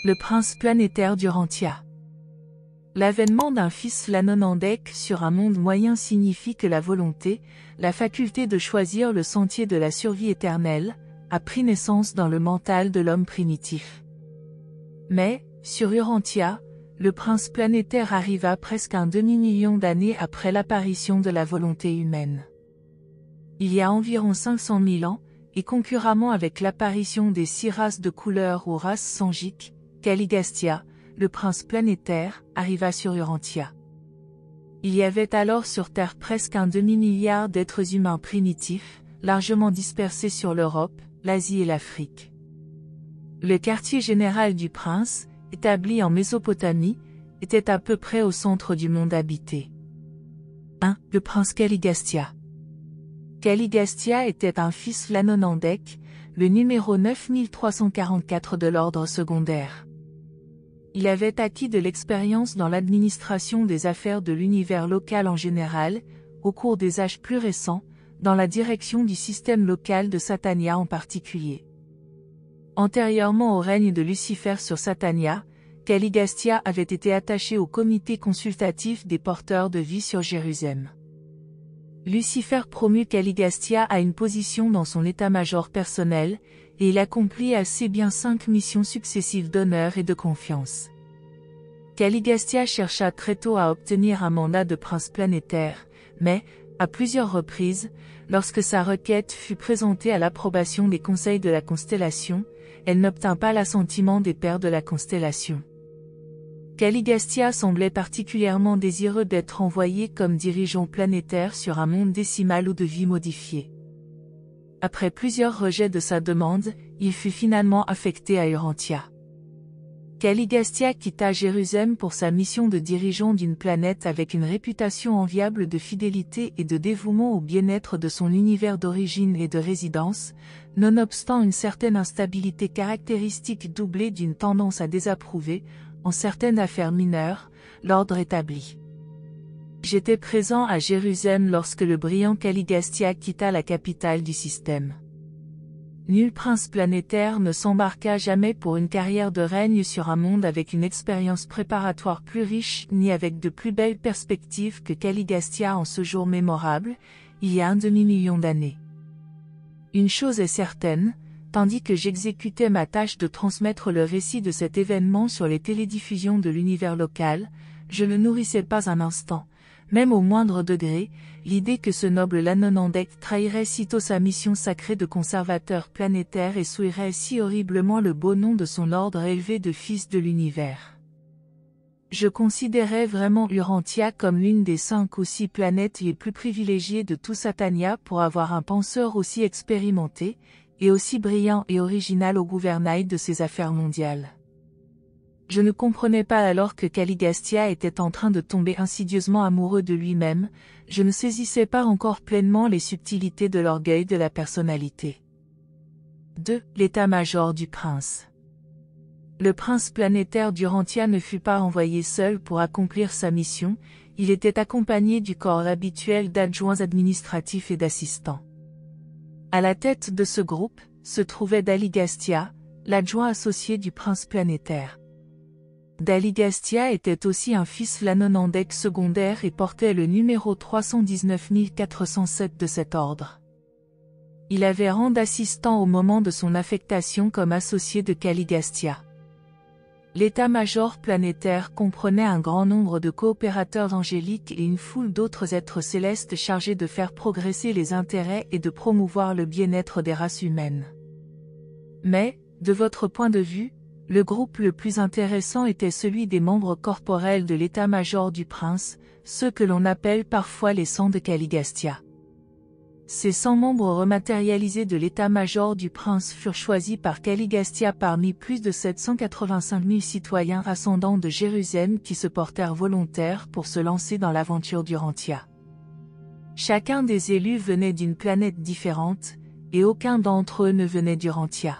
Le prince planétaire d'Urantia. L'avènement d'un fils Flanonandek sur un monde moyen signifie que la volonté, la faculté de choisir le sentier de la survie éternelle, a pris naissance dans le mental de l'homme primitif. Mais, sur Urantia, le prince planétaire arriva presque un demi-million d'années après l'apparition de la volonté humaine. Il y a environ 500 000 ans, et concurremment avec l'apparition des 6 races de couleur ou races sangiques, Caligastia, le prince planétaire, arriva sur Urantia. Il y avait alors sur Terre presque un demi-milliard d'êtres humains primitifs, largement dispersés sur l'Europe, l'Asie et l'Afrique. Le quartier général du prince, établi en Mésopotamie, était à peu près au centre du monde habité. 1. Le prince Caligastia. Caligastia était un fils Flanonandek, le numéro 9344 de l'ordre secondaire. Il avait acquis de l'expérience dans l'administration des affaires de l'univers local en général, au cours des âges plus récents, dans la direction du système local de Satania en particulier. Antérieurement au règne de Lucifer sur Satania, Caligastia avait été attaché au comité consultatif des porteurs de vie sur Jérusalem. Lucifer promut Caligastia à une position dans son état-major personnel, et il accomplit assez bien 5 missions successives d'honneur et de confiance. Caligastia chercha très tôt à obtenir un mandat de prince planétaire, mais, à plusieurs reprises, lorsque sa requête fut présentée à l'approbation des conseils de la constellation, elle n'obtint pas l'assentiment des pairs de la constellation. Caligastia semblait particulièrement désireux d'être envoyé comme dirigeant planétaire sur un monde décimal ou de vie modifiée. Après plusieurs rejets de sa demande, il fut finalement affecté à Urantia. Caligastia quitta Jérusalem pour sa mission de dirigeant d'une planète avec une réputation enviable de fidélité et de dévouement au bien-être de son univers d'origine et de résidence, nonobstant une certaine instabilité caractéristique doublée d'une tendance à désapprouver, en certaines affaires mineures, l'ordre établi. J'étais présent à Jérusalem lorsque le brillant Caligastia quitta la capitale du système. Nul prince planétaire ne s'embarqua jamais pour une carrière de règne sur un monde avec une expérience préparatoire plus riche ni avec de plus belles perspectives que Caligastia en ce jour mémorable, il y a un demi-million d'années. Une chose est certaine, tandis que j'exécutais ma tâche de transmettre le récit de cet événement sur les télédiffusions de l'univers local, je ne nourrissais pas un instant, même au moindre degré, l'idée que ce noble Lanonandek trahirait sitôt sa mission sacrée de conservateur planétaire et souillerait si horriblement le beau nom de son ordre élevé de fils de l'univers. Je considérais vraiment Urantia comme l'une des 5 ou 6 planètes les plus privilégiées de tout Satania pour avoir un penseur aussi expérimenté, et aussi brillant et original au gouvernail de ses affaires mondiales. Je ne comprenais pas alors que Caligastia était en train de tomber insidieusement amoureux de lui-même, je ne saisissais pas encore pleinement les subtilités de l'orgueil de la personnalité. 2. L'état-major du prince. Le prince planétaire d'Urantia ne fut pas envoyé seul pour accomplir sa mission, il était accompagné du corps habituel d'adjoints administratifs et d'assistants. À la tête de ce groupe, se trouvait Daligastia, l'adjoint associé du prince planétaire. Daligastia était aussi un fils Flanonandek secondaire et portait le numéro 319 407 de cet ordre. Il avait rang d'assistant au moment de son affectation comme associé de Caligastia. L'état-major planétaire comprenait un grand nombre de coopérateurs angéliques et une foule d'autres êtres célestes chargés de faire progresser les intérêts et de promouvoir le bien-être des races humaines. Mais, de votre point de vue, le groupe le plus intéressant était celui des membres corporels de l'état-major du prince, ceux que l'on appelle parfois les 100 de Caligastia. Ces 100 membres rematérialisés de l'état-major du prince furent choisis par Caligastia parmi plus de 785 000 citoyens ascendants de Jérusalem qui se portèrent volontaires pour se lancer dans l'aventure d'Urantia. Chacun des élus venait d'une planète différente, et aucun d'entre eux ne venait d'Urantia.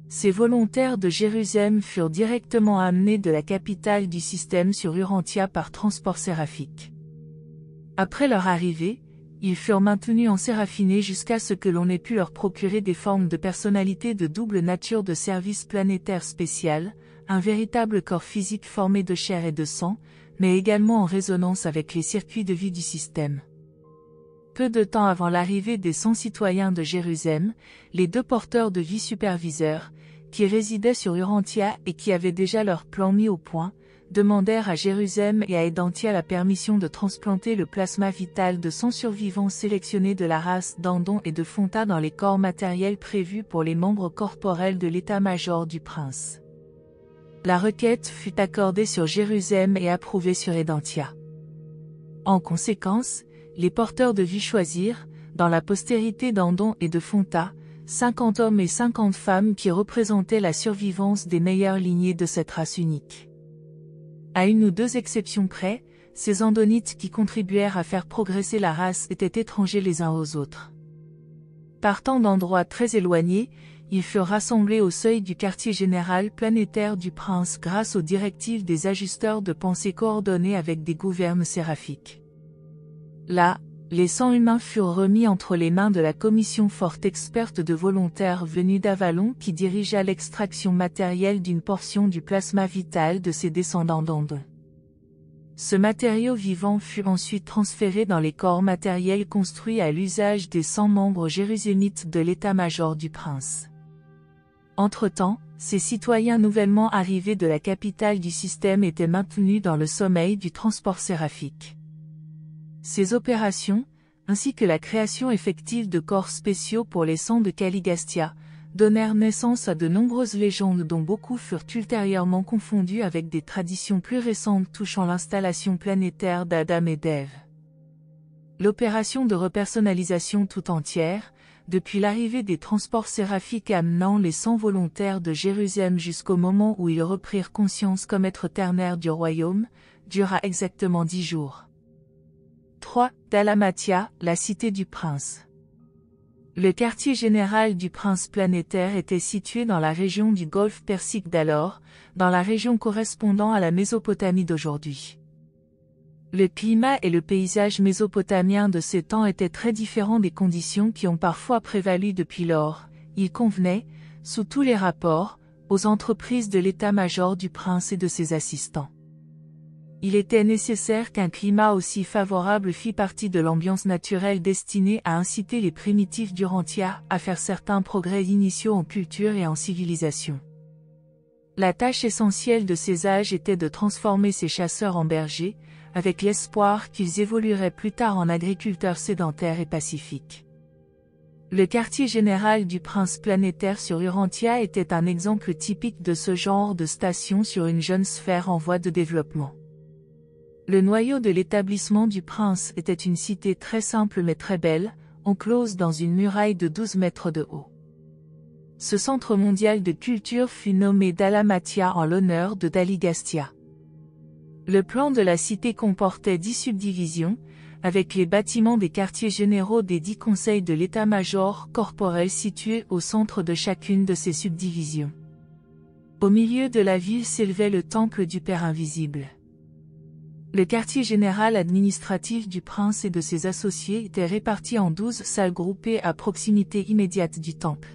Ces volontaires de Jérusalem furent directement amenés de la capitale du système sur Urantia par transport séraphique. Après leur arrivée, ils furent maintenus en séraphiné jusqu'à ce que l'on ait pu leur procurer des formes de personnalité de double nature de service planétaire spécial, un véritable corps physique formé de chair et de sang, mais également en résonance avec les circuits de vie du système. Peu de temps avant l'arrivée des 100 citoyens de Jérusalem, les 2 porteurs de vie superviseurs, qui résidaient sur Urantia et qui avaient déjà leur plan mis au point, demandèrent à Jérusalem et à Edantia la permission de transplanter le plasma vital de 100 survivants sélectionnés de la race d'Andon et de Fonta dans les corps matériels prévus pour les membres corporels de l'état-major du prince. La requête fut accordée sur Jérusalem et approuvée sur Edantia. En conséquence, les porteurs de vie choisirent, dans la postérité d'Andon et de Fonta, 50 hommes et 50 femmes qui représentaient la survivance des meilleures lignées de cette race unique. À 1 ou 2 exceptions près, ces andonites qui contribuèrent à faire progresser la race étaient étrangers les uns aux autres. Partant d'endroits très éloignés, ils furent rassemblés au seuil du quartier général planétaire du prince grâce aux directives des ajusteurs de pensée coordonnés avec des gouvernes séraphiques. Là, les 100 humains furent remis entre les mains de la commission forte experte de volontaires venus d'Avalon qui dirigea l'extraction matérielle d'une portion du plasma vital de ses descendants d'Andon. Ce matériau vivant fut ensuite transféré dans les corps matériels construits à l'usage des 100 membres jérusalémites de l'état-major du prince. Entre-temps, ces citoyens nouvellement arrivés de la capitale du système étaient maintenus dans le sommeil du transport séraphique. Ces opérations, ainsi que la création effective de corps spéciaux pour les 100 de Caligastia, donnèrent naissance à de nombreuses légendes dont beaucoup furent ultérieurement confondues avec des traditions plus récentes touchant l'installation planétaire d'Adam et d'Ève. L'opération de repersonnalisation tout entière, depuis l'arrivée des transports séraphiques amenant les 100 volontaires de Jérusalem jusqu'au moment où ils reprirent conscience comme êtres ternaires du royaume, dura exactement 10 jours. 3. Dalamatia, la cité du prince. Le quartier général du prince planétaire était situé dans la région du golfe Persique d'alors, dans la région correspondant à la Mésopotamie d'aujourd'hui. Le climat et le paysage mésopotamien de ces temps étaient très différents des conditions qui ont parfois prévalu depuis lors. Il convenait, sous tous les rapports, aux entreprises de l'état-major du prince et de ses assistants. Il était nécessaire qu'un climat aussi favorable fît partie de l'ambiance naturelle destinée à inciter les primitifs d'Urantia à faire certains progrès initiaux en culture et en civilisation. La tâche essentielle de ces âges était de transformer ces chasseurs en bergers, avec l'espoir qu'ils évolueraient plus tard en agriculteurs sédentaires et pacifiques. Le quartier général du prince planétaire sur Urantia était un exemple typique de ce genre de station sur une jeune sphère en voie de développement. Le noyau de l'établissement du prince était une cité très simple mais très belle, enclose dans une muraille de 12 mètres de haut. Ce centre mondial de culture fut nommé Dalamatia en l'honneur de Daligastia. Le plan de la cité comportait 10 subdivisions, avec les bâtiments des quartiers généraux des 10 conseils de l'état-major corporel situés au centre de chacune de ces subdivisions. Au milieu de la ville s'élevait le temple du Père invisible. Le quartier général administratif du prince et de ses associés était réparti en 12 salles groupées à proximité immédiate du temple.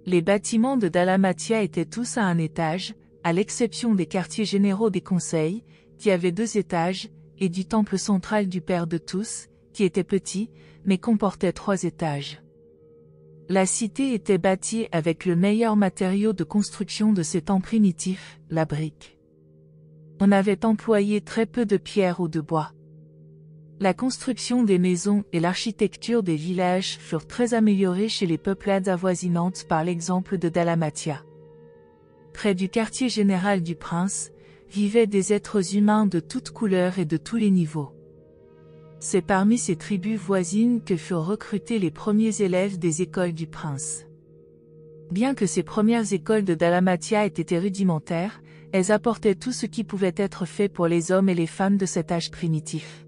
Les bâtiments de Dalamatia étaient tous à un étage, à l'exception des quartiers généraux des conseils, qui avaient 2 étages, et du temple central du Père de tous, qui était petit, mais comportait 3 étages. La cité était bâtie avec le meilleur matériau de construction de ces temps primitifs, la brique. On avait employé très peu de pierre ou de bois. La construction des maisons et l'architecture des villages furent très améliorées chez les peuplades avoisinantes par l'exemple de Dalamatia. Près du quartier général du prince, vivaient des êtres humains de toutes couleurs et de tous les niveaux. C'est parmi ces tribus voisines que furent recrutés les premiers élèves des écoles du prince. Bien que ces premières écoles de Dalamatia aient été rudimentaires, elles apportaient tout ce qui pouvait être fait pour les hommes et les femmes de cet âge primitif.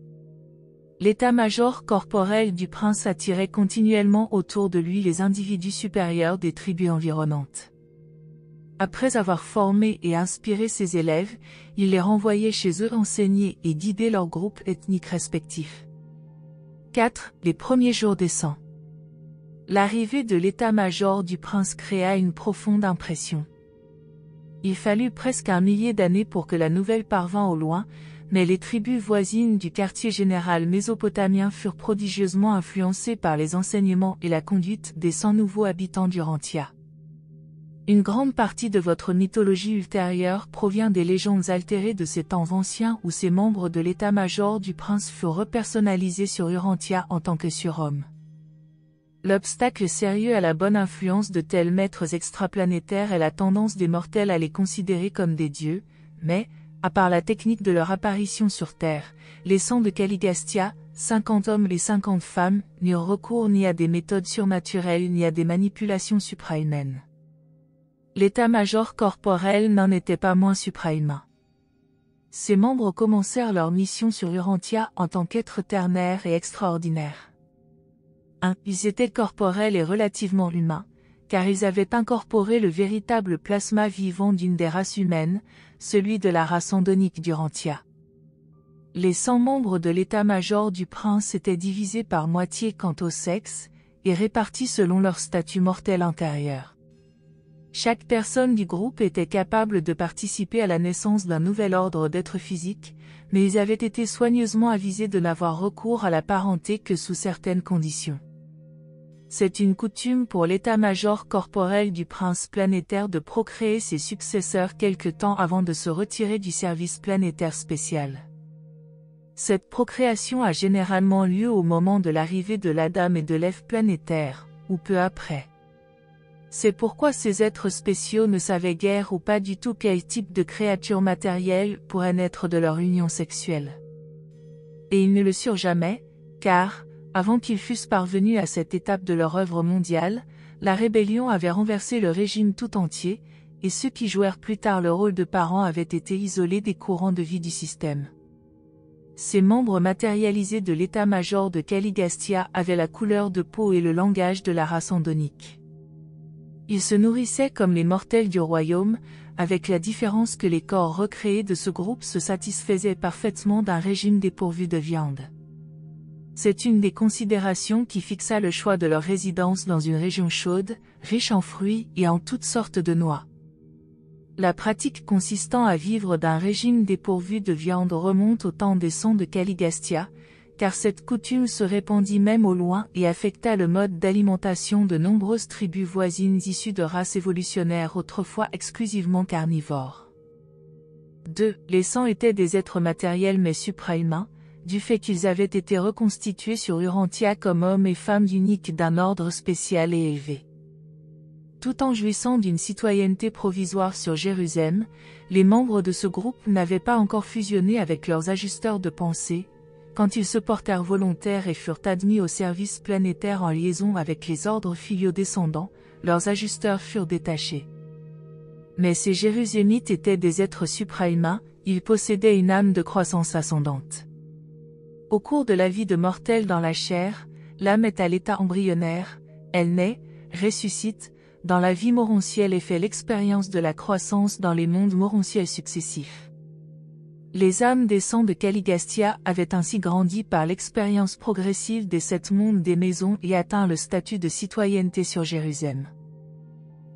L'état-major corporel du prince attirait continuellement autour de lui les individus supérieurs des tribus environnantes. Après avoir formé et inspiré ses élèves, il les renvoyait chez eux enseigner et guider leurs groupes ethniques respectifs. 4. Les premiers jours des 100. L'arrivée de l'état-major du prince créa une profonde impression. Il fallut presque 1 millier d'années pour que la nouvelle parvint au loin, mais les tribus voisines du quartier général mésopotamien furent prodigieusement influencées par les enseignements et la conduite des 100 nouveaux habitants d'Urantia. Une grande partie de votre mythologie ultérieure provient des légendes altérées de ces temps anciens où ces membres de l'état-major du prince furent repersonnalisés sur Urantia en tant que surhommes. L'obstacle sérieux à la bonne influence de tels maîtres extraplanétaires est la tendance des mortels à les considérer comme des dieux, mais, à part la technique de leur apparition sur Terre, les 100 de Caligastia, 50 hommes et 50 femmes, n'eurent recours ni à des méthodes surnaturelles ni à des manipulations suprahumaines. L'état-major corporel n'en était pas moins suprahumain. Ses membres commencèrent leur mission sur Urantia en tant qu'êtres ternaires et extraordinaires. Ils étaient corporels et relativement humains, car ils avaient incorporé le véritable plasma vivant d'une des races humaines, celui de la race andonique d'Urantia. Les 100 membres de l'état-major du prince étaient divisés par moitié quant au sexe, et répartis selon leur statut mortel antérieur. Chaque personne du groupe était capable de participer à la naissance d'un nouvel ordre d'êtres physiques, mais ils avaient été soigneusement avisés de n'avoir recours à la parenté que sous certaines conditions. C'est une coutume pour l'état-major corporel du prince planétaire de procréer ses successeurs quelque temps avant de se retirer du service planétaire spécial. Cette procréation a généralement lieu au moment de l'arrivée de l'Adam et de l'Ève planétaire, ou peu après. C'est pourquoi ces êtres spéciaux ne savaient guère ou pas du tout quel type de créature matérielle pourrait naître de leur union sexuelle. Et ils ne le surent jamais, car, avant qu'ils fussent parvenus à cette étape de leur œuvre mondiale, la rébellion avait renversé le régime tout entier, et ceux qui jouèrent plus tard le rôle de parents avaient été isolés des courants de vie du système. Ces membres matérialisés de l'état-major de Caligastia avaient la couleur de peau et le langage de la race andonique. Ils se nourrissaient comme les mortels du royaume, avec la différence que les corps recréés de ce groupe se satisfaisaient parfaitement d'un régime dépourvu de viande. C'est une des considérations qui fixa le choix de leur résidence dans une région chaude, riche en fruits et en toutes sortes de noix. La pratique consistant à vivre d'un régime dépourvu de viande remonte au temps des 100 de Caligastia, car cette coutume se répandit même au loin et affecta le mode d'alimentation de nombreuses tribus voisines issues de races évolutionnaires autrefois exclusivement carnivores. 2. Les 100 étaient des êtres matériels mais suprahumains, du fait qu'ils avaient été reconstitués sur Urantia comme hommes et femmes uniques d'un ordre spécial et élevé. Tout en jouissant d'une citoyenneté provisoire sur Jérusalem, les membres de ce groupe n'avaient pas encore fusionné avec leurs ajusteurs de pensée. Quand ils se portèrent volontaires et furent admis au service planétaire en liaison avec les ordres filiaux descendants, leurs ajusteurs furent détachés. Mais ces Jérusalémites étaient des êtres suprahumains, ils possédaient une âme de croissance ascendante. Au cours de la vie de mortel dans la chair, l'âme est à l'état embryonnaire, elle naît, ressuscite, dans la vie morontielle et fait l'expérience de la croissance dans les mondes morontiels successifs. Les âmes des 100 de Caligastia avaient ainsi grandi par l'expérience progressive des 7 mondes des maisons et atteint le statut de citoyenneté sur Jérusalem.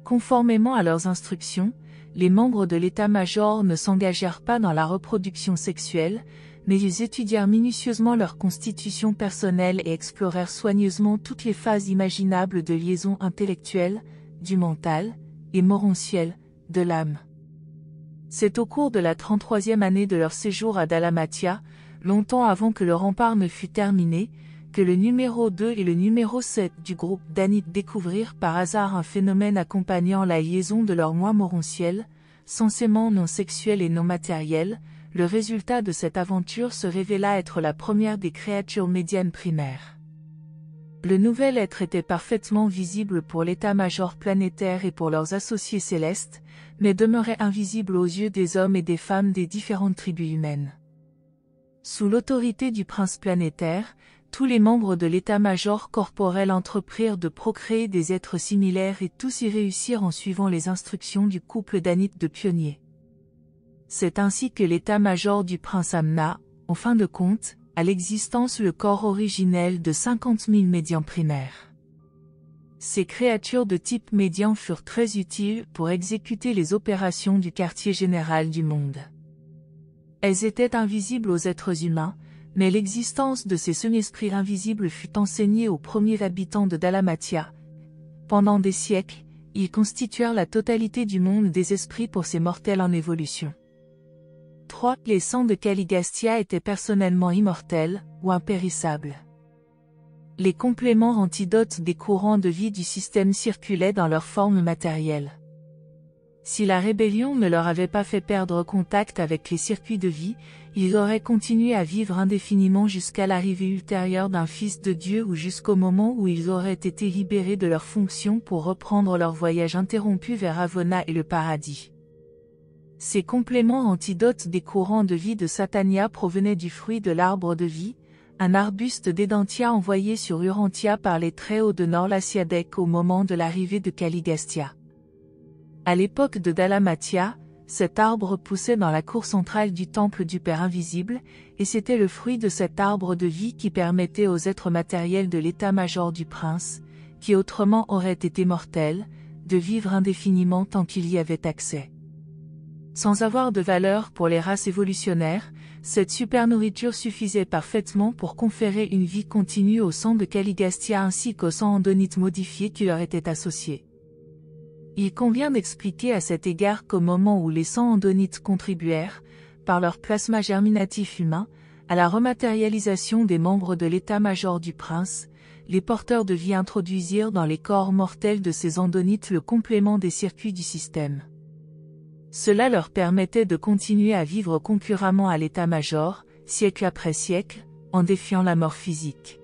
Conformément à leurs instructions, les membres de l'état-major ne s'engagèrent pas dans la reproduction sexuelle, mais ils étudièrent minutieusement leur constitution personnelle et explorèrent soigneusement toutes les phases imaginables de liaison intellectuelle, du mental, et morontiel, de l'âme. C'est au cours de la 33e année de leur séjour à Dalamatia, longtemps avant que le rempart ne fût terminé, que le numéro 2 et le numéro 7 du groupe Danite découvrirent par hasard un phénomène accompagnant la liaison de leur moi morontiel, censément non sexuel et non matériel. Le résultat de cette aventure se révéla être la première des créatures médianes primaires. Le nouvel être était parfaitement visible pour l'état-major planétaire et pour leurs associés célestes, mais demeurait invisible aux yeux des hommes et des femmes des différentes tribus humaines. Sous l'autorité du prince planétaire, tous les membres de l'état-major corporel entreprirent de procréer des êtres similaires et tous y réussirent en suivant les instructions du couple danite de pionniers. C'est ainsi que l'état-major du prince amena, en fin de compte, à l'existence le corps originel de 50 000 médians primaires. Ces créatures de type médian furent très utiles pour exécuter les opérations du quartier général du monde. Elles étaient invisibles aux êtres humains, mais l'existence de ces semi-esprits invisibles fut enseignée aux premiers habitants de Dalamatia. Pendant des siècles, ils constituèrent la totalité du monde des esprits pour ces mortels en évolution. 3. Les sangs de Caligastia étaient personnellement immortels, ou impérissables. Les compléments antidotes des courants de vie du système circulaient dans leur forme matérielle. Si la rébellion ne leur avait pas fait perdre contact avec les circuits de vie, ils auraient continué à vivre indéfiniment jusqu'à l'arrivée ultérieure d'un Fils de Dieu ou jusqu'au moment où ils auraient été libérés de leurs fonctions pour reprendre leur voyage interrompu vers Avona et le paradis. Ces compléments antidotes des courants de vie de Satania provenaient du fruit de l'arbre de vie, un arbuste d'Edentia envoyé sur Urantia par les Très-Hauts de Norlasiadek au moment de l'arrivée de Caligastia. À l'époque de Dalamatia, cet arbre poussait dans la cour centrale du temple du Père Invisible, et c'était le fruit de cet arbre de vie qui permettait aux êtres matériels de l'état-major du prince, qui autrement auraient été mortels, de vivre indéfiniment tant qu'il y avait accès. Sans avoir de valeur pour les races évolutionnaires, cette supernourriture suffisait parfaitement pour conférer une vie continue au sang de Caligastia ainsi qu'au sang andonite modifié qui leur était associé. Il convient d'expliquer à cet égard qu'au moment où les sangs andonites contribuèrent, par leur plasma germinatif humain, à la rematérialisation des membres de l'état-major du prince, les porteurs de vie introduisirent dans les corps mortels de ces andonites le complément des circuits du système. Cela leur permettait de continuer à vivre concurremment à l'état-major, siècle après siècle, en défiant la mort physique.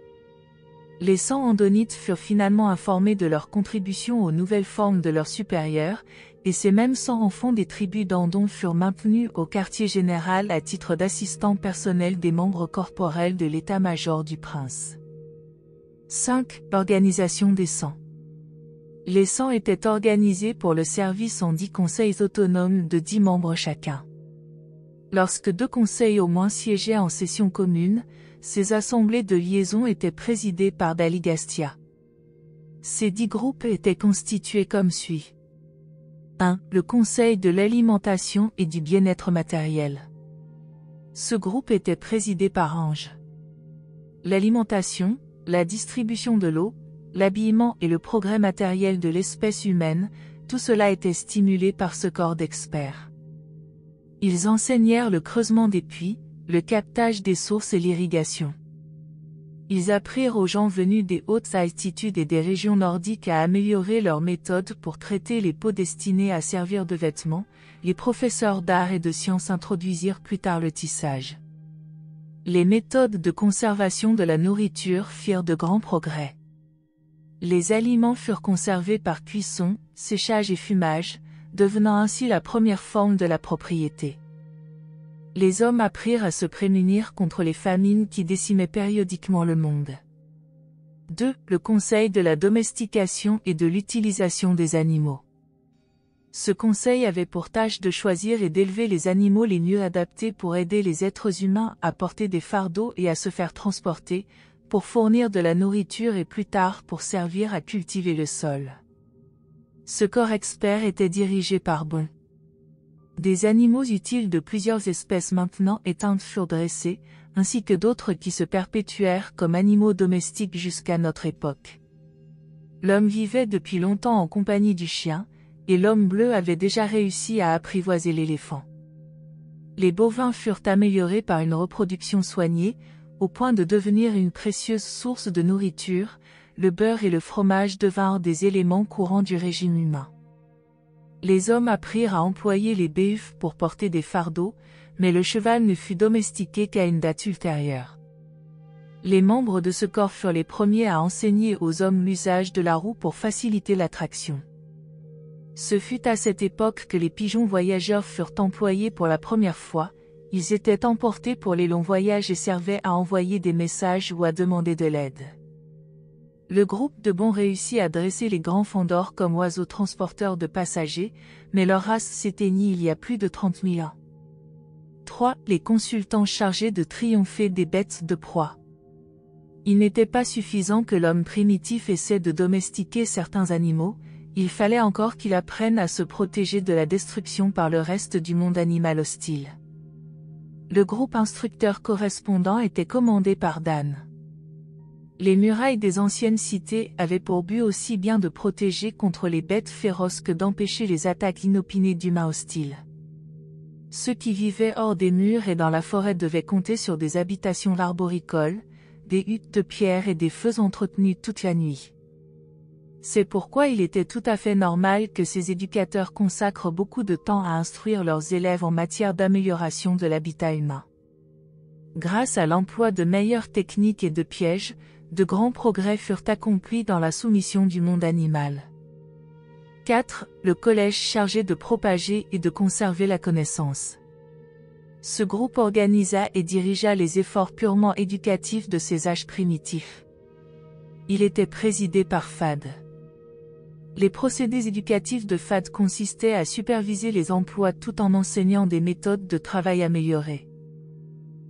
Les sangs andonites furent finalement informés de leur contribution aux nouvelles formes de leurs supérieurs, et ces mêmes sangs enfants des tribus d'Andon furent maintenus au quartier général à titre d'assistants personnels des membres corporels de l'état-major du prince. 5. Organisation des sangs. Les sangs étaient organisés pour le service en 10 conseils autonomes de 10 membres chacun. Lorsque 2 conseils au moins siégeaient en session commune, ces assemblées de liaison étaient présidées par Daligastia. Ces 10 groupes étaient constitués comme suit. 1. Le conseil de l'alimentation et du bien-être matériel. Ce groupe était présidé par Ange. L'alimentation, la distribution de l'eau, l'habillement et le progrès matériel de l'espèce humaine, tout cela était stimulé par ce corps d'experts. Ils enseignèrent le creusement des puits, le captage des sources et l'irrigation. Ils apprirent aux gens venus des hautes altitudes et des régions nordiques à améliorer leurs méthodes pour traiter les peaux destinées à servir de vêtements. Les professeurs d'art et de sciences introduisirent plus tard le tissage. Les méthodes de conservation de la nourriture firent de grands progrès. Les aliments furent conservés par cuisson, séchage et fumage, devenant ainsi la première forme de la propriété. Les hommes apprirent à se prémunir contre les famines qui décimaient périodiquement le monde. 2. Le conseil de la domestication et de l'utilisation des animaux. Ce conseil avait pour tâche de choisir et d'élever les animaux les mieux adaptés pour aider les êtres humains à porter des fardeaux et à se faire transporter, pour fournir de la nourriture et plus tard pour servir à cultiver le sol. Ce corps expert était dirigé par Bon. Des animaux utiles de plusieurs espèces maintenant éteintes furent dressés, ainsi que d'autres qui se perpétuèrent comme animaux domestiques jusqu'à notre époque. L'homme vivait depuis longtemps en compagnie du chien, et l'homme bleu avait déjà réussi à apprivoiser l'éléphant. Les bovins furent améliorés par une reproduction soignée, au point de devenir une précieuse source de nourriture. Le beurre et le fromage devinrent des éléments courants du régime humain. Les hommes apprirent à employer les béufs pour porter des fardeaux, mais le cheval ne fut domestiqué qu'à une date ultérieure. Les membres de ce corps furent les premiers à enseigner aux hommes l'usage de la roue pour faciliter la traction. Ce fut à cette époque que les pigeons voyageurs furent employés pour la première fois. Ils étaient emportés pour les longs voyages et servaient à envoyer des messages ou à demander de l'aide. Le groupe de Bon réussit à dresser les grands fondors comme oiseaux transporteurs de passagers, mais leur race s'éteignit il y a plus de 30 000 ans. 3. Les consultants chargés de triompher des bêtes de proie. Il n'était pas suffisant que l'homme primitif essaie de domestiquer certains animaux, il fallait encore qu'il apprenne à se protéger de la destruction par le reste du monde animal hostile. Le groupe instructeur correspondant était commandé par Dan. Les murailles des anciennes cités avaient pour but aussi bien de protéger contre les bêtes féroces que d'empêcher les attaques inopinées d'humains hostiles. Ceux qui vivaient hors des murs et dans la forêt devaient compter sur des habitations arboricoles, des huttes de pierre et des feux entretenus toute la nuit. C'est pourquoi il était tout à fait normal que ces éducateurs consacrent beaucoup de temps à instruire leurs élèves en matière d'amélioration de l'habitat humain. Grâce à l'emploi de meilleures techniques et de pièges, de grands progrès furent accomplis dans la soumission du monde animal. 4. Le collège chargé de propager et de conserver la connaissance. Ce groupe organisa et dirigea les efforts purement éducatifs de ces âges primitifs. Il était présidé par Fad. Les procédés éducatifs de Fad consistaient à superviser les emplois tout en enseignant des méthodes de travail améliorées.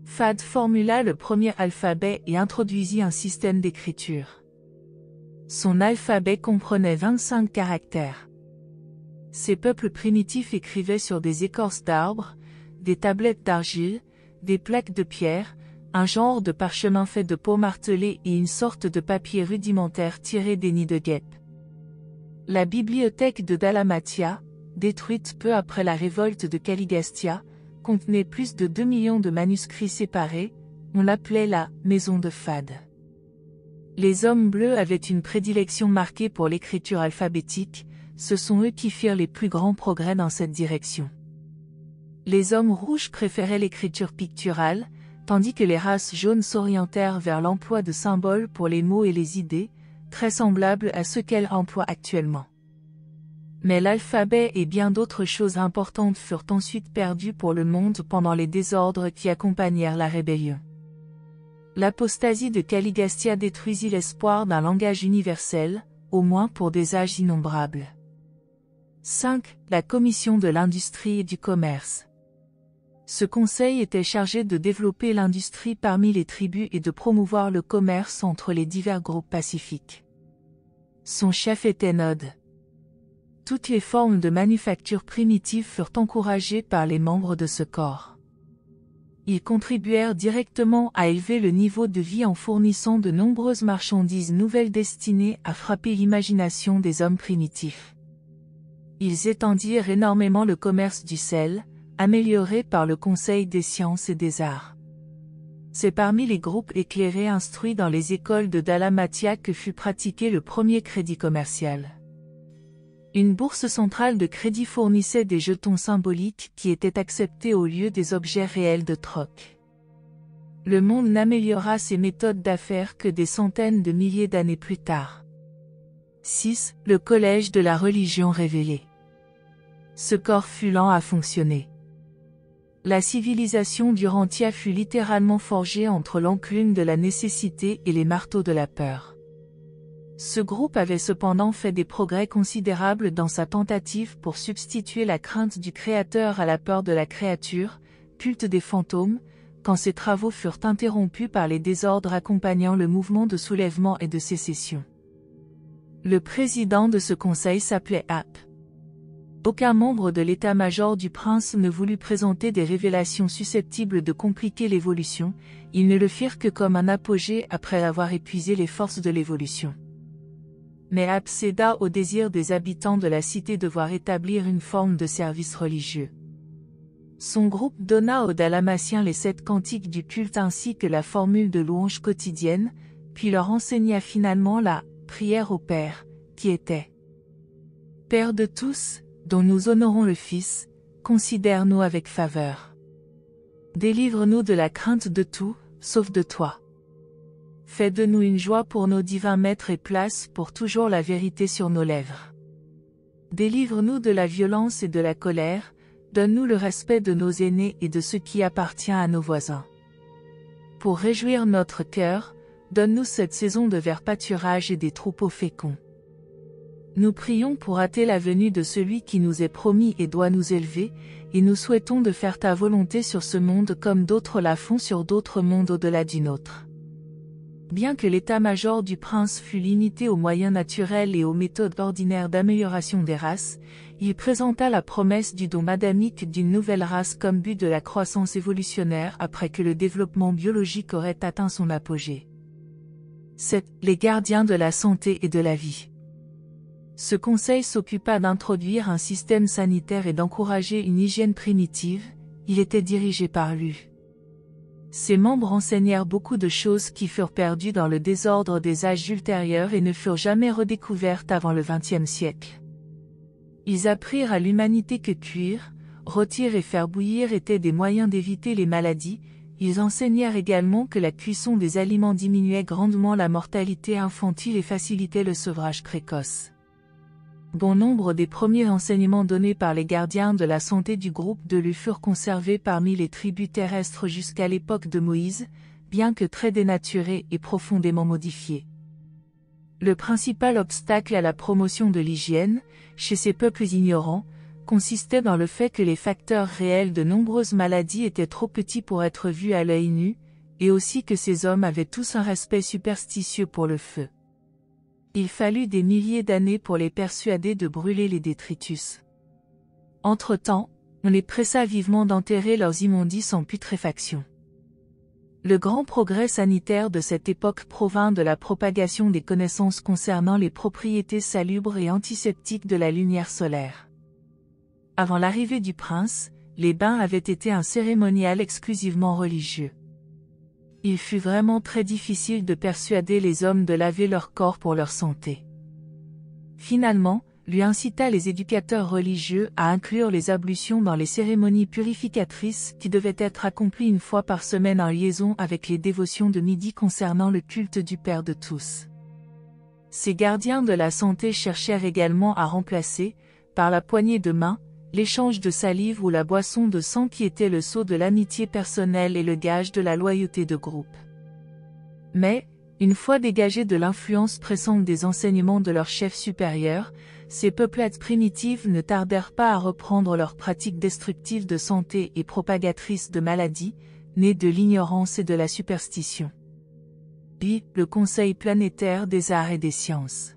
Fad formula le premier alphabet et introduisit un système d'écriture. Son alphabet comprenait 25 caractères. Ces peuples primitifs écrivaient sur des écorces d'arbres, des tablettes d'argile, des plaques de pierre, un genre de parchemin fait de peau martelée et une sorte de papier rudimentaire tiré des nids de guêpes. La bibliothèque de Dalamatia, détruite peu après la révolte de Caligastia, contenait plus de 2 millions de manuscrits séparés, on l'appelait la « maison de Fad ». Les hommes bleus avaient une prédilection marquée pour l'écriture alphabétique, ce sont eux qui firent les plus grands progrès dans cette direction. Les hommes rouges préféraient l'écriture picturale, tandis que les races jaunes s'orientèrent vers l'emploi de symboles pour les mots et les idées, très semblables à ceux qu'elles emploient actuellement. Mais l'alphabet et bien d'autres choses importantes furent ensuite perdues pour le monde pendant les désordres qui accompagnèrent la rébellion. L'apostasie de Caligastia détruisit l'espoir d'un langage universel, au moins pour des âges innombrables. 5. La Commission de l'industrie et du commerce. Ce conseil était chargé de développer l'industrie parmi les tribus et de promouvoir le commerce entre les divers groupes pacifiques. Son chef était Nod. Toutes les formes de manufacture primitive furent encouragées par les membres de ce corps. Ils contribuèrent directement à élever le niveau de vie en fournissant de nombreuses marchandises nouvelles destinées à frapper l'imagination des hommes primitifs. Ils étendirent énormément le commerce du sel, amélioré par le Conseil des sciences et des arts. C'est parmi les groupes éclairés instruits dans les écoles de Dalamatia que fut pratiqué le premier crédit commercial. Une bourse centrale de crédit fournissait des jetons symboliques qui étaient acceptés au lieu des objets réels de troc. Le monde n'améliora ses méthodes d'affaires que des centaines de milliers d'années plus tard. 6. Le collège de la religion révélée. Ce corps fut lent à fonctionner. La civilisation d'Urantia fut littéralement forgée entre l'enclume de la nécessité et les marteaux de la peur. Ce groupe avait cependant fait des progrès considérables dans sa tentative pour substituer la crainte du créateur à la peur de la créature, culte des fantômes, quand ses travaux furent interrompus par les désordres accompagnant le mouvement de soulèvement et de sécession. Le président de ce conseil s'appelait Ap. Aucun membre de l'état-major du prince ne voulut présenter des révélations susceptibles de compliquer l'évolution, ils ne le firent que comme un apogée après avoir épuisé les forces de l'évolution. Mais Ap céda au désir des habitants de la cité de voir établir une forme de service religieux. Son groupe donna aux Dalmatiens les 7 cantiques du culte ainsi que la formule de louange quotidienne, puis leur enseigna finalement la prière au Père, qui était « Père de tous, dont nous honorons le Fils, considère-nous avec faveur. Délivre-nous de la crainte de tout, sauf de toi. Fais de nous une joie pour nos divins maîtres et place pour toujours la vérité sur nos lèvres. Délivre-nous de la violence et de la colère, donne-nous le respect de nos aînés et de ce qui appartient à nos voisins. Pour réjouir notre cœur, donne-nous cette saison de vert pâturage et des troupeaux féconds. Nous prions pour hâter la venue de celui qui nous est promis et doit nous élever, et nous souhaitons de faire ta volonté sur ce monde comme d'autres la font sur d'autres mondes au-delà du nôtre. Bien que l'état-major du prince fût limité aux moyens naturels et aux méthodes ordinaires d'amélioration des races, il présenta la promesse du don adamique d'une nouvelle race comme but de la croissance évolutionnaire après que le développement biologique aurait atteint son apogée. 7. Les gardiens de la santé et de la vie. Ce conseil s'occupa d'introduire un système sanitaire et d'encourager une hygiène primitive. Il était dirigé par lui. Ses membres enseignèrent beaucoup de choses qui furent perdues dans le désordre des âges ultérieurs et ne furent jamais redécouvertes avant le XXe siècle. Ils apprirent à l'humanité que cuire, rôtir et faire bouillir étaient des moyens d'éviter les maladies. Ils enseignèrent également que la cuisson des aliments diminuait grandement la mortalité infantile et facilitait le sevrage précoce. Bon nombre des premiers enseignements donnés par les gardiens de la santé du groupe de Lu furent conservés parmi les tribus terrestres jusqu'à l'époque de Moïse, bien que très dénaturés et profondément modifiés. Le principal obstacle à la promotion de l'hygiène, chez ces peuples ignorants, consistait dans le fait que les facteurs réels de nombreuses maladies étaient trop petits pour être vus à l'œil nu, et aussi que ces hommes avaient tous un respect superstitieux pour le feu. Il fallut des milliers d'années pour les persuader de brûler les détritus. Entre-temps, on les pressa vivement d'enterrer leurs immondices en putréfaction. Le grand progrès sanitaire de cette époque provint de la propagation des connaissances concernant les propriétés salubres et antiseptiques de la lumière solaire. Avant l'arrivée du prince, les bains avaient été un cérémonial exclusivement religieux. Il fut vraiment très difficile de persuader les hommes de laver leur corps pour leur santé. Finalement, lui incita les éducateurs religieux à inclure les ablutions dans les cérémonies purificatrices qui devaient être accomplies une fois par semaine en liaison avec les dévotions de midi concernant le culte du Père de tous. Ces gardiens de la santé cherchèrent également à remplacer, par la poignée de main, l'échange de salive ou la boisson de sang qui était le sceau de l'amitié personnelle et le gage de la loyauté de groupe. Mais, une fois dégagés de l'influence pressante des enseignements de leurs chefs supérieurs, ces peuplades primitives ne tardèrent pas à reprendre leurs pratiques destructives de santé et propagatrices de maladies, nées de l'ignorance et de la superstition. Puis, le Conseil planétaire des arts et des sciences.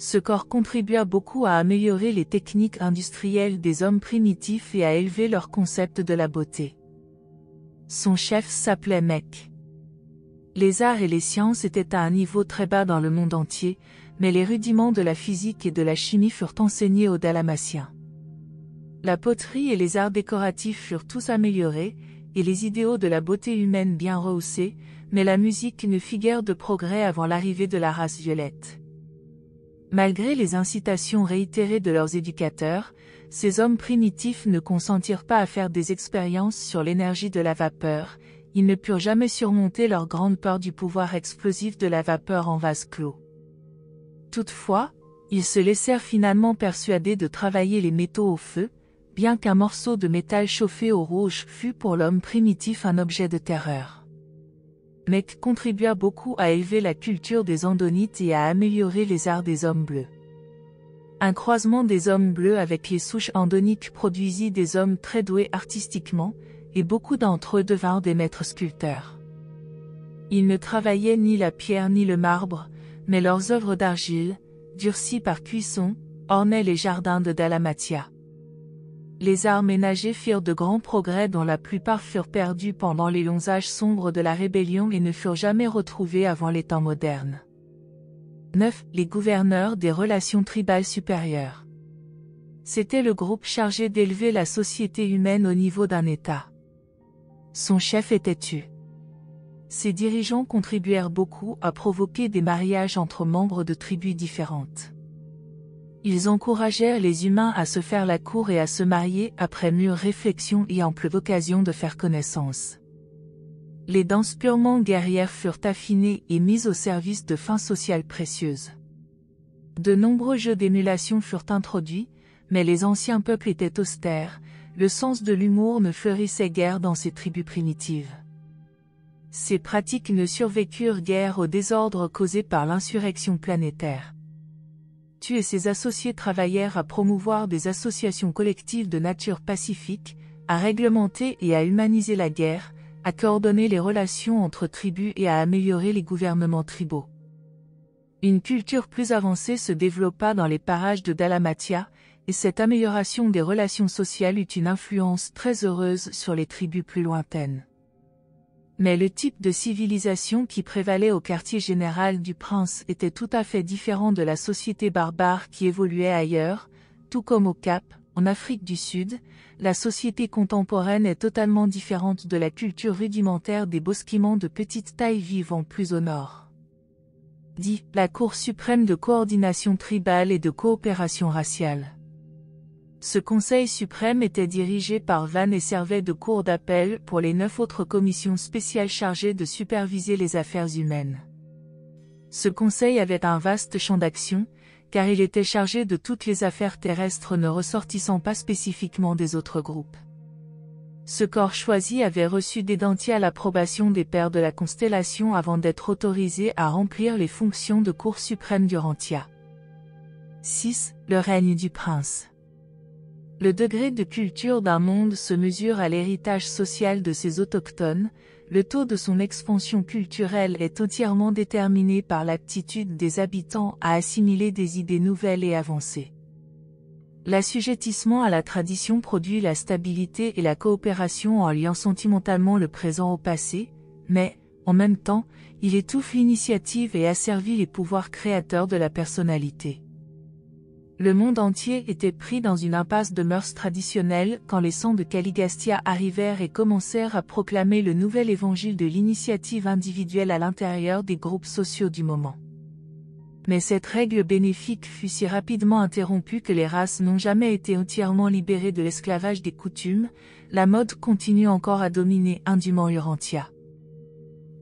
Ce corps contribua beaucoup à améliorer les techniques industrielles des hommes primitifs et à élever leur concept de la beauté. Son chef s'appelait Mec. Les arts et les sciences étaient à un niveau très bas dans le monde entier, mais les rudiments de la physique et de la chimie furent enseignés aux Dalmatiens. La poterie et les arts décoratifs furent tous améliorés, et les idéaux de la beauté humaine bien rehaussés, mais la musique ne fit guère de progrès avant l'arrivée de la race violette. Malgré les incitations réitérées de leurs éducateurs, ces hommes primitifs ne consentirent pas à faire des expériences sur l'énergie de la vapeur, ils ne purent jamais surmonter leur grande peur du pouvoir explosif de la vapeur en vase clos. Toutefois, ils se laissèrent finalement persuader de travailler les métaux au feu, bien qu'un morceau de métal chauffé au rouge fût pour l'homme primitif un objet de terreur. Mec contribua beaucoup à élever la culture des Andonites et à améliorer les arts des hommes bleus. Un croisement des hommes bleus avec les souches andoniques produisit des hommes très doués artistiquement, et beaucoup d'entre eux devinrent des maîtres sculpteurs. Ils ne travaillaient ni la pierre ni le marbre, mais leurs œuvres d'argile, durcies par cuisson, ornaient les jardins de Dalmatia. Les arts ménagers firent de grands progrès dont la plupart furent perdus pendant les longs âges sombres de la rébellion et ne furent jamais retrouvés avant les temps modernes. 9. Les gouverneurs des relations tribales supérieures. C'était le groupe chargé d'élever la société humaine au niveau d'un État. Son chef était Tu. Ses dirigeants contribuèrent beaucoup à provoquer des mariages entre membres de tribus différentes. Ils encouragèrent les humains à se faire la cour et à se marier après mûre réflexion et ample occasion de faire connaissance. Les danses purement guerrières furent affinées et mises au service de fins sociales précieuses. De nombreux jeux d'émulation furent introduits, mais les anciens peuples étaient austères, le sens de l'humour ne fleurissait guère dans ces tribus primitives. Ces pratiques ne survécurent guère au désordre causé par l'insurrection planétaire. Tu et ses associés travaillèrent à promouvoir des associations collectives de nature pacifique, à réglementer et à humaniser la guerre, à coordonner les relations entre tribus et à améliorer les gouvernements tribaux. Une culture plus avancée se développa dans les parages de Dalamatia, et cette amélioration des relations sociales eut une influence très heureuse sur les tribus plus lointaines. Mais le type de civilisation qui prévalait au quartier général du prince était tout à fait différent de la société barbare qui évoluait ailleurs, tout comme au Cap, en Afrique du Sud, la société contemporaine est totalement différente de la culture rudimentaire des bosquimans de petite taille vivant plus au nord. Dit la Cour suprême de coordination tribale et de coopération raciale. Ce Conseil suprême était dirigé par Van et servait de cour d'appel pour les 9 autres commissions spéciales chargées de superviser les affaires humaines. Ce conseil avait un vaste champ d'action, car il était chargé de toutes les affaires terrestres ne ressortissant pas spécifiquement des autres groupes. Ce corps choisi avait reçu d'identielle l'approbation des pères de la constellation avant d'être autorisé à remplir les fonctions de Cour suprême d'Urantia. 6. Le règne du prince. Le degré de culture d'un monde se mesure à l'héritage social de ses autochtones, le taux de son expansion culturelle est entièrement déterminé par l'aptitude des habitants à assimiler des idées nouvelles et avancées. L'assujettissement à la tradition produit la stabilité et la coopération en liant sentimentalement le présent au passé, mais, en même temps, il étouffe l'initiative et asservit les pouvoirs créateurs de la personnalité. Le monde entier était pris dans une impasse de mœurs traditionnelles quand les sangs de Caligastia arrivèrent et commencèrent à proclamer le nouvel évangile de l'initiative individuelle à l'intérieur des groupes sociaux du moment. Mais cette règle bénéfique fut si rapidement interrompue que les races n'ont jamais été entièrement libérées de l'esclavage des coutumes, la mode continue encore à dominer indûment Urantia.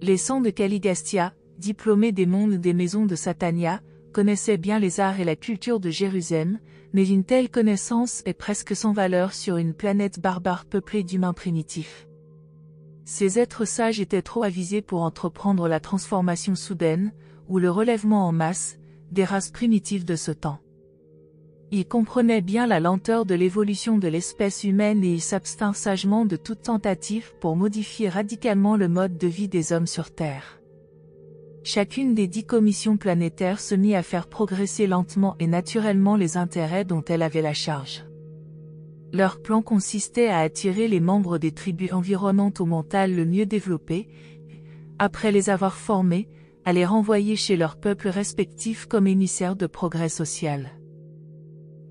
Les sangs de Caligastia, diplômés des mondes des maisons de Satania, connaissaient bien les arts et la culture de Jérusalem, mais une telle connaissance est presque sans valeur sur une planète barbare peuplée d'humains primitifs. Ces êtres sages étaient trop avisés pour entreprendre la transformation soudaine, ou le relèvement en masse, des races primitives de ce temps. Ils comprenaient bien la lenteur de l'évolution de l'espèce humaine et ils s'abstinrent sagement de toute tentative pour modifier radicalement le mode de vie des hommes sur Terre. Chacune des 10 commissions planétaires se mit à faire progresser lentement et naturellement les intérêts dont elle avait la charge. Leur plan consistait à attirer les membres des tribus environnantes au mental le mieux développé, après les avoir formés, à les renvoyer chez leurs peuples respectifs comme émissaires de progrès social.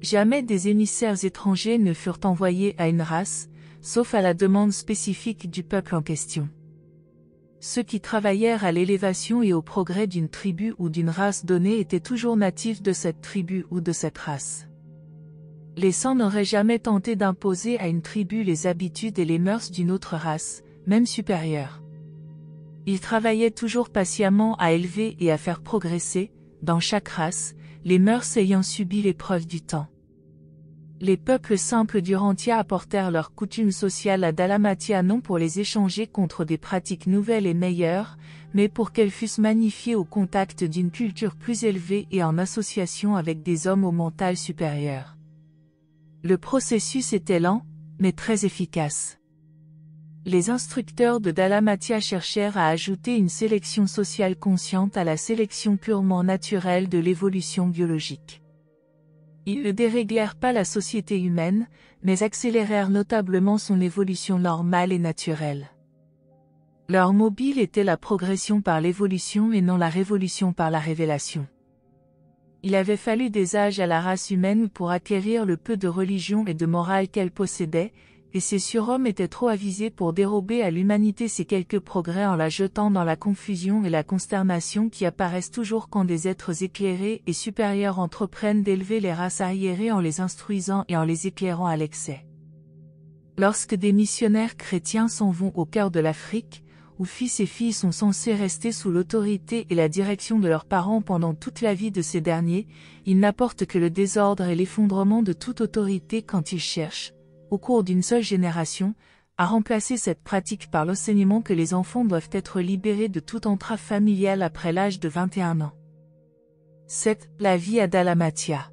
Jamais des émissaires étrangers ne furent envoyés à une race, sauf à la demande spécifique du peuple en question. Ceux qui travaillèrent à l'élévation et au progrès d'une tribu ou d'une race donnée étaient toujours natifs de cette tribu ou de cette race. Les Sangs n'auraient jamais tenté d'imposer à une tribu les habitudes et les mœurs d'une autre race, même supérieure. Ils travaillaient toujours patiemment à élever et à faire progresser, dans chaque race, les mœurs ayant subi l'épreuve du temps. Les peuples simples d'Urantia apportèrent leurs coutumes sociales à Dalamatia non pour les échanger contre des pratiques nouvelles et meilleures, mais pour qu'elles fussent magnifiées au contact d'une culture plus élevée et en association avec des hommes au mental supérieur. Le processus était lent, mais très efficace. Les instructeurs de Dalamatia cherchèrent à ajouter une sélection sociale consciente à la sélection purement naturelle de l'évolution biologique. Ils ne déréglèrent pas la société humaine, mais accélérèrent notablement son évolution normale et naturelle. Leur mobile était la progression par l'évolution et non la révolution par la révélation. Il avait fallu des âges à la race humaine pour acquérir le peu de religion et de morale qu'elle possédait, et ces surhommes étaient trop avisés pour dérober à l'humanité ces quelques progrès en la jetant dans la confusion et la consternation qui apparaissent toujours quand des êtres éclairés et supérieurs entreprennent d'élever les races arriérées en les instruisant et en les éclairant à l'excès. Lorsque des missionnaires chrétiens s'en vont au cœur de l'Afrique, où fils et filles sont censés rester sous l'autorité et la direction de leurs parents pendant toute la vie de ces derniers, ils n'apportent que le désordre et l'effondrement de toute autorité quand ils cherchent, au cours d'une seule génération, à remplacer cette pratique par l'enseignement que les enfants doivent être libérés de toute entrave familiale après l'âge de 21 ans. 7. La vie à Dalamatia.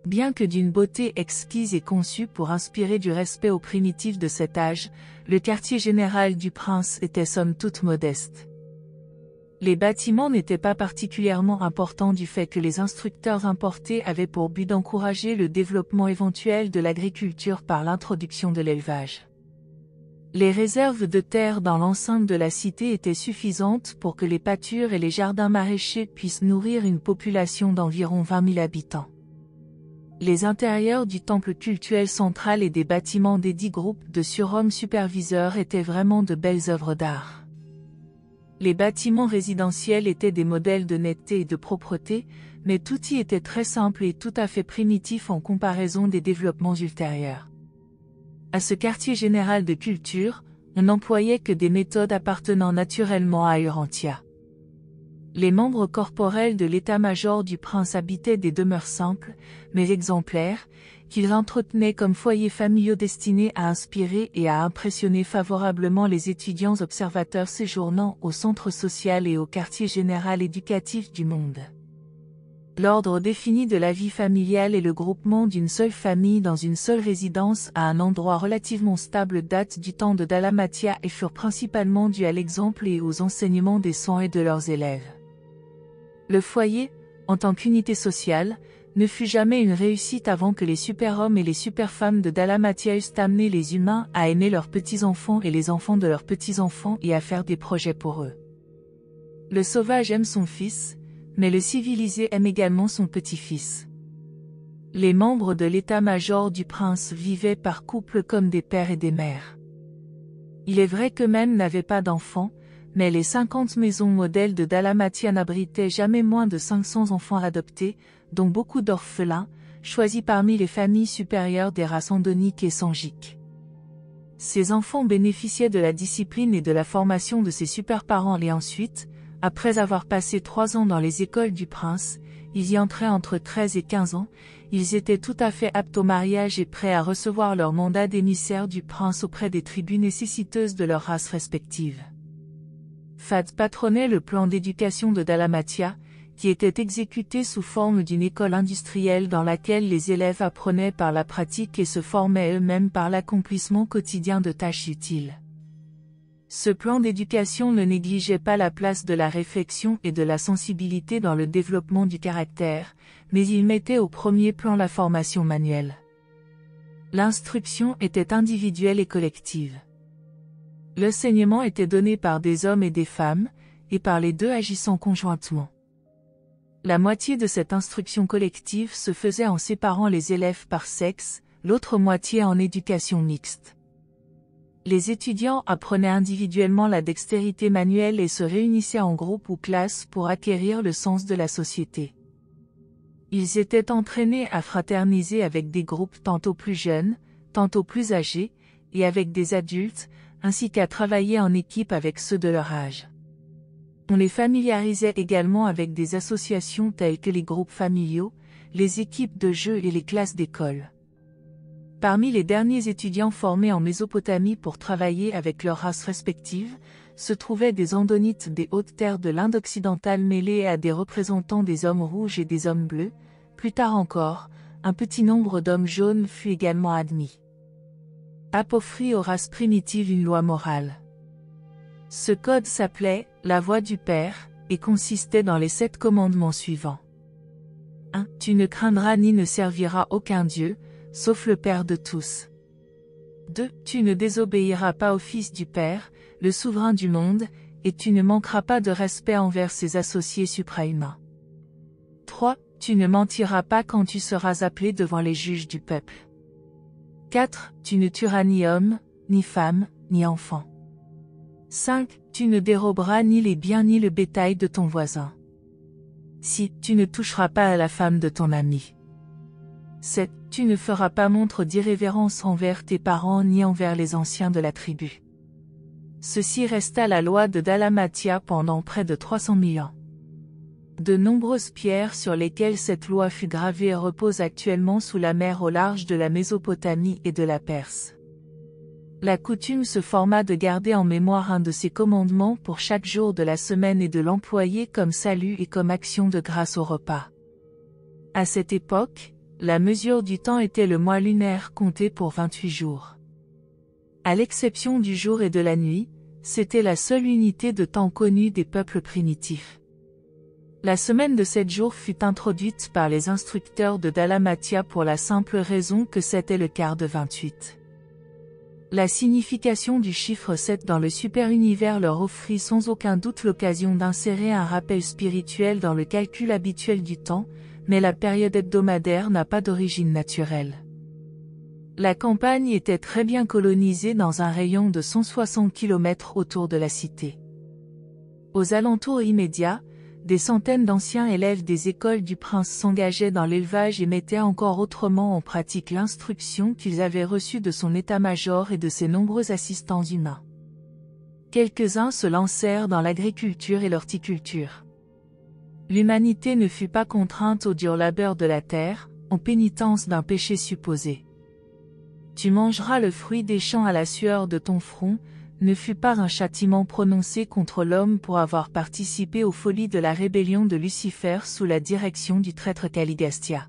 Bien que d'une beauté exquise et conçue pour inspirer du respect aux primitifs de cet âge, le quartier général du prince était somme toute modeste. Les bâtiments n'étaient pas particulièrement importants du fait que les instructeurs importés avaient pour but d'encourager le développement éventuel de l'agriculture par l'introduction de l'élevage. Les réserves de terre dans l'enceinte de la cité étaient suffisantes pour que les pâtures et les jardins maraîchers puissent nourrir une population d'environ 20 000 habitants. Les intérieurs du temple cultuel central et des bâtiments des 10 groupes de surhommes superviseurs étaient vraiment de belles œuvres d'art. Les bâtiments résidentiels étaient des modèles de netteté et de propreté, mais tout y était très simple et tout à fait primitif en comparaison des développements ultérieurs. À ce quartier général de culture, on n'employait que des méthodes appartenant naturellement à Urantia. Les membres corporels de l'état-major du prince habitaient des demeures simples, mais exemplaires, qu'ils entretenaient comme foyers familiaux destinés à inspirer et à impressionner favorablement les étudiants observateurs séjournant au centre social et au quartier général éducatif du monde. L'ordre défini de la vie familiale et le groupement d'une seule famille dans une seule résidence à un endroit relativement stable datent du temps de Dalamatia et furent principalement dus à l'exemple et aux enseignements des saints et de leurs élèves. Le foyer, en tant qu'unité sociale, ne fut jamais une réussite avant que les super-hommes et les super-femmes de Dalamatia eussent amené les humains à aimer leurs petits-enfants et les enfants de leurs petits-enfants et à faire des projets pour eux. Le sauvage aime son fils, mais le civilisé aime également son petit-fils. Les membres de l'état-major du prince vivaient par couple comme des pères et des mères. Il est vrai qu'eux-mêmes n'avaient pas d'enfants, mais les 50 maisons modèles de Dalamatia n'abritaient jamais moins de 500 enfants adoptés, dont beaucoup d'orphelins, choisis parmi les familles supérieures des races andoniques et sangiques. Ces enfants bénéficiaient de la discipline et de la formation de ces super-parents et ensuite, après avoir passé 3 ans dans les écoles du prince, ils y entraient entre 13 et 15 ans, ils étaient tout à fait aptes au mariage et prêts à recevoir leur mandat d'émissaire du prince auprès des tribus nécessiteuses de leurs races respectives. Fad patronnait le plan d'éducation de Dalamatia, qui était exécuté sous forme d'une école industrielle dans laquelle les élèves apprenaient par la pratique et se formaient eux-mêmes par l'accomplissement quotidien de tâches utiles. Ce plan d'éducation ne négligeait pas la place de la réflexion et de la sensibilité dans le développement du caractère, mais il mettait au premier plan la formation manuelle. L'instruction était individuelle et collective. L'enseignement était donné par des hommes et des femmes, et par les deux agissant conjointement. La moitié de cette instruction collective se faisait en séparant les élèves par sexe, l'autre moitié en éducation mixte. Les étudiants apprenaient individuellement la dextérité manuelle et se réunissaient en groupe ou classe pour acquérir le sens de la société. Ils étaient entraînés à fraterniser avec des groupes tantôt plus jeunes, tantôt plus âgés, et avec des adultes, ainsi qu'à travailler en équipe avec ceux de leur âge. On les familiarisait également avec des associations telles que les groupes familiaux, les équipes de jeu et les classes d'école. Parmi les derniers étudiants formés en Mésopotamie pour travailler avec leurs races respectives, se trouvaient des Andonites des hautes terres de l'Inde occidentale mêlés à des représentants des hommes rouges et des hommes bleus. Plus tard encore, un petit nombre d'hommes jaunes fut également admis. Ap offrit aux races primitives une loi morale. Ce code s'appelait « La voix du Père » et consistait dans les 7 commandements suivants. 1. Tu ne craindras ni ne serviras aucun Dieu, sauf le Père de tous. 2. Tu ne désobéiras pas au Fils du Père, le souverain du monde, et tu ne manqueras pas de respect envers ses associés suprahumains. 3. Tu ne mentiras pas quand tu seras appelé devant les juges du peuple. 4. Tu ne tueras ni homme, ni femme, ni enfant. 5. Tu ne déroberas ni les biens ni le bétail de ton voisin. 6. Tu ne toucheras pas à la femme de ton ami. 7. Tu ne feras pas montre d'irrévérence envers tes parents ni envers les anciens de la tribu. Ceci resta la loi de Dalamatia pendant près de 300 000 ans. De nombreuses pierres sur lesquelles cette loi fut gravée reposent actuellement sous la mer au large de la Mésopotamie et de la Perse. La coutume se forma de garder en mémoire un de ces commandements pour chaque jour de la semaine et de l'employer comme salut et comme action de grâce au repas. À cette époque, La mesure du temps était le mois lunaire compté pour 28 jours. À l'exception du jour et de la nuit, c'était la seule unité de temps connue des peuples primitifs. La semaine de 7 jours fut introduite par les instructeurs de Dalamatia pour la simple raison que c'était le quart de 28. La signification du chiffre 7 dans le super-univers leur offrit sans aucun doute l'occasion d'insérer un rappel spirituel dans le calcul habituel du temps, mais la période hebdomadaire n'a pas d'origine naturelle. La campagne était très bien colonisée dans un rayon de 160 km autour de la cité. Aux alentours immédiats, des centaines d'anciens élèves des écoles du prince s'engageaient dans l'élevage et mettaient encore autrement en pratique l'instruction qu'ils avaient reçue de son état-major et de ses nombreux assistants humains. Quelques-uns se lancèrent dans l'agriculture et l'horticulture. L'humanité ne fut pas contrainte au dur labeur de la terre, en pénitence d'un péché supposé. Tu mangeras le fruit des champs à la sueur de ton front, ne fut pas un châtiment prononcé contre l'homme pour avoir participé aux folies de la rébellion de Lucifer sous la direction du traître Caligastia.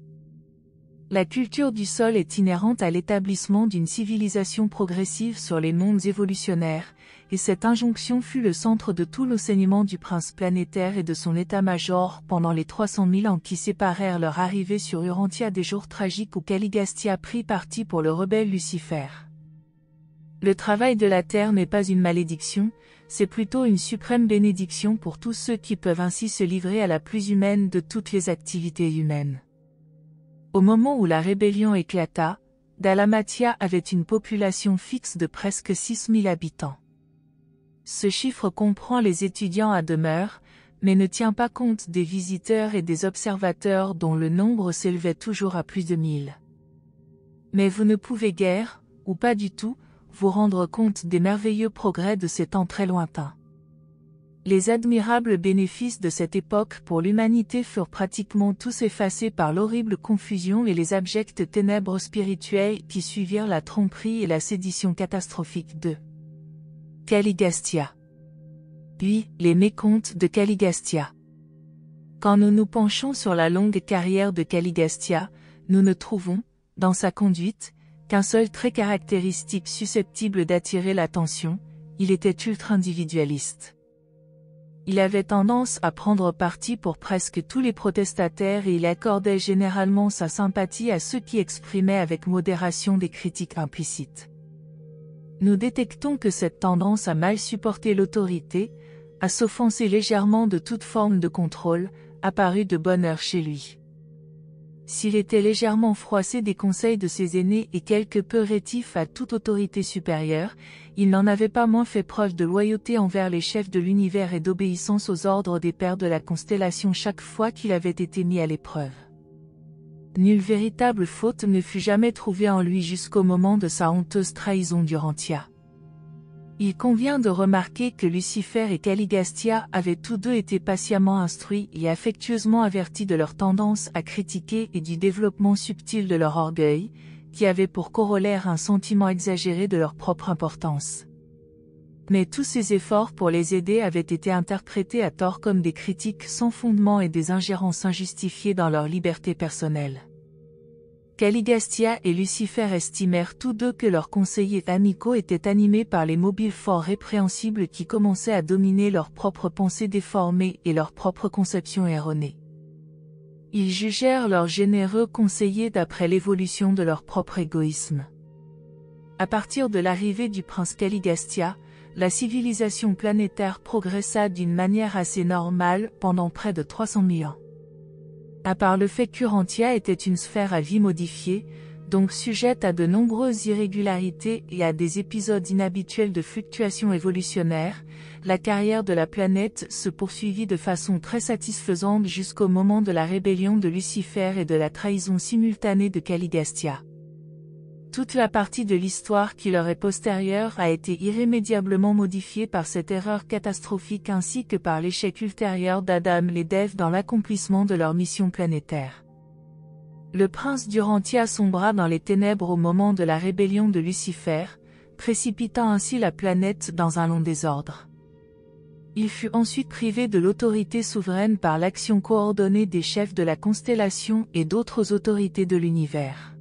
La culture du sol est inhérente à l'établissement d'une civilisation progressive sur les mondes évolutionnaires, et cette injonction fut le centre de tout l'enseignement du prince planétaire et de son état-major pendant les 300 000 ans qui séparèrent leur arrivée sur Urantia des jours tragiques où Caligastia prit parti pour le rebelle Lucifer. Le travail de la terre n'est pas une malédiction, c'est plutôt une suprême bénédiction pour tous ceux qui peuvent ainsi se livrer à la plus humaine de toutes les activités humaines. Au moment où la rébellion éclata, Dalamatia avait une population fixe de presque 6 000 habitants. Ce chiffre comprend les étudiants à demeure, mais ne tient pas compte des visiteurs et des observateurs dont le nombre s'élevait toujours à plus de 1000. Mais vous ne pouvez guère, ou pas du tout, vous rendre compte des merveilleux progrès de ces temps très lointains. Les admirables bénéfices de cette époque pour l'humanité furent pratiquement tous effacés par l'horrible confusion et les abjectes ténèbres spirituelles qui suivirent la tromperie et la sédition catastrophique de Caligastia. Puis, les mécomptes de Caligastia. Quand nous nous penchons sur la longue carrière de Caligastia, nous ne trouvons, dans sa conduite, qu'un seul trait caractéristique susceptible d'attirer l'attention, il était ultra-individualiste. Il avait tendance à prendre parti pour presque tous les protestataires et il accordait généralement sa sympathie à ceux qui exprimaient avec modération des critiques implicites. Nous détectons que cette tendance à mal supporter l'autorité, à s'offenser légèrement de toute forme de contrôle, apparut de bonne heure chez lui. S'il était légèrement froissé des conseils de ses aînés et quelque peu rétif à toute autorité supérieure, il n'en avait pas moins fait preuve de loyauté envers les chefs de l'univers et d'obéissance aux ordres des pères de la constellation chaque fois qu'il avait été mis à l'épreuve. Nulle véritable faute ne fut jamais trouvée en lui jusqu'au moment de sa honteuse trahison d'Urantia. Il convient de remarquer que Lucifer et Caligastia avaient tous deux été patiemment instruits et affectueusement avertis de leur tendance à critiquer et du développement subtil de leur orgueil, qui avait pour corollaire un sentiment exagéré de leur propre importance. Mais tous ces efforts pour les aider avaient été interprétés à tort comme des critiques sans fondement et des ingérences injustifiées dans leur liberté personnelle. Caligastia et Lucifer estimèrent tous deux que leurs conseillers amicaux étaient animés par les mobiles forts répréhensibles qui commençaient à dominer leurs propres pensées déformées et leurs propres conceptions erronées. Ils jugèrent leurs généreux conseillers d'après l'évolution de leur propre égoïsme. À partir de l'arrivée du prince Caligastia, la civilisation planétaire progressa d'une manière assez normale pendant près de 300 000 ans. À part le fait qu'Urantia était une sphère à vie modifiée, donc sujette à de nombreuses irrégularités et à des épisodes inhabituels de fluctuations évolutionnaires, la carrière de la planète se poursuivit de façon très satisfaisante jusqu'au moment de la rébellion de Lucifer et de la trahison simultanée de Caligastia. Toute la partie de l'histoire qui leur est postérieure a été irrémédiablement modifiée par cette erreur catastrophique ainsi que par l'échec ultérieur d'Adam et d'Ève dans l'accomplissement de leur mission planétaire. Le prince d'Urantia sombra dans les ténèbres au moment de la rébellion de Lucifer, précipitant ainsi la planète dans un long désordre. Il fut ensuite privé de l'autorité souveraine par l'action coordonnée des chefs de la constellation et d'autres autorités de l'univers.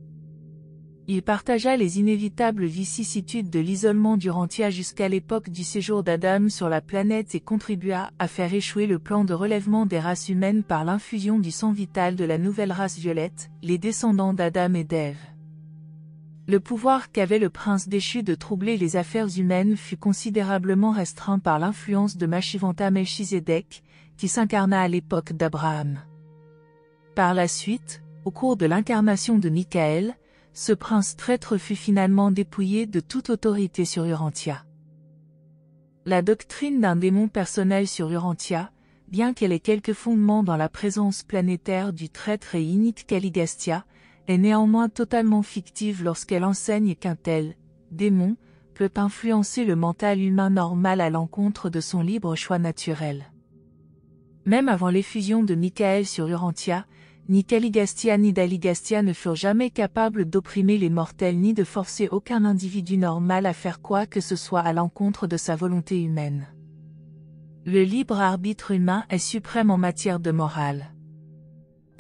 Il partagea les inévitables vicissitudes de l'isolement d'Urantia jusqu'à l'époque du séjour d'Adam sur la planète et contribua à faire échouer le plan de relèvement des races humaines par l'infusion du sang vital de la nouvelle race violette, les descendants d'Adam et d'Ève. Le pouvoir qu'avait le prince déchu de troubler les affaires humaines fut considérablement restreint par l'influence de Mashivanta Melchizedek, qui s'incarna à l'époque d'Abraham. Par la suite, au cours de l'incarnation de Michael, ce prince traître fut finalement dépouillé de toute autorité sur Urantia. La doctrine d'un démon personnel sur Urantia, bien qu'elle ait quelques fondements dans la présence planétaire du traître et init Caligastia, est néanmoins totalement fictive lorsqu'elle enseigne qu'un tel démon peut influencer le mental humain normal à l'encontre de son libre choix naturel. Même avant l'effusion de Michael sur Urantia, ni Caligastia ni Daligastia ne furent jamais capables d'opprimer les mortels ni de forcer aucun individu normal à faire quoi que ce soit à l'encontre de sa volonté humaine. Le libre arbitre humain est suprême en matière de morale.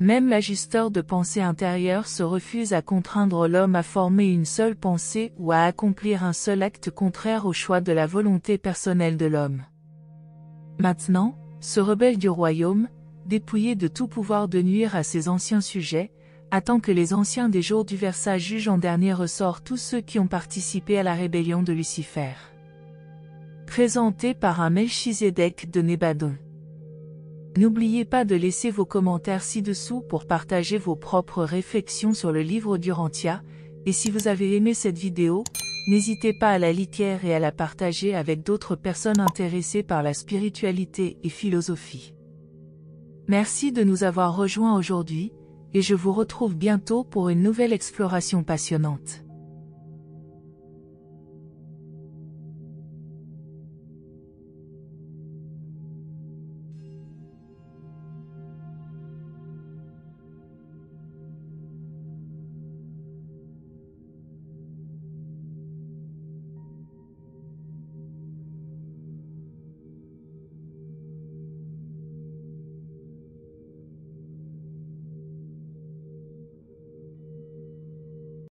Même l'ajusteur de pensée intérieure se refuse à contraindre l'homme à former une seule pensée ou à accomplir un seul acte contraire au choix de la volonté personnelle de l'homme. Maintenant, ce rebelle du royaume, dépouillé de tout pouvoir de nuire à ses anciens sujets, attend que les anciens des jours du Versailles jugent en dernier ressort tous ceux qui ont participé à la rébellion de Lucifer. Présenté par un Melchizedek de Nébadon. N'oubliez pas de laisser vos commentaires ci-dessous pour partager vos propres réflexions sur le livre d'Urantia, et si vous avez aimé cette vidéo, n'hésitez pas à la liker et à la partager avec d'autres personnes intéressées par la spiritualité et philosophie. Merci de nous avoir rejoints aujourd'hui, et je vous retrouve bientôt pour une nouvelle exploration passionnante.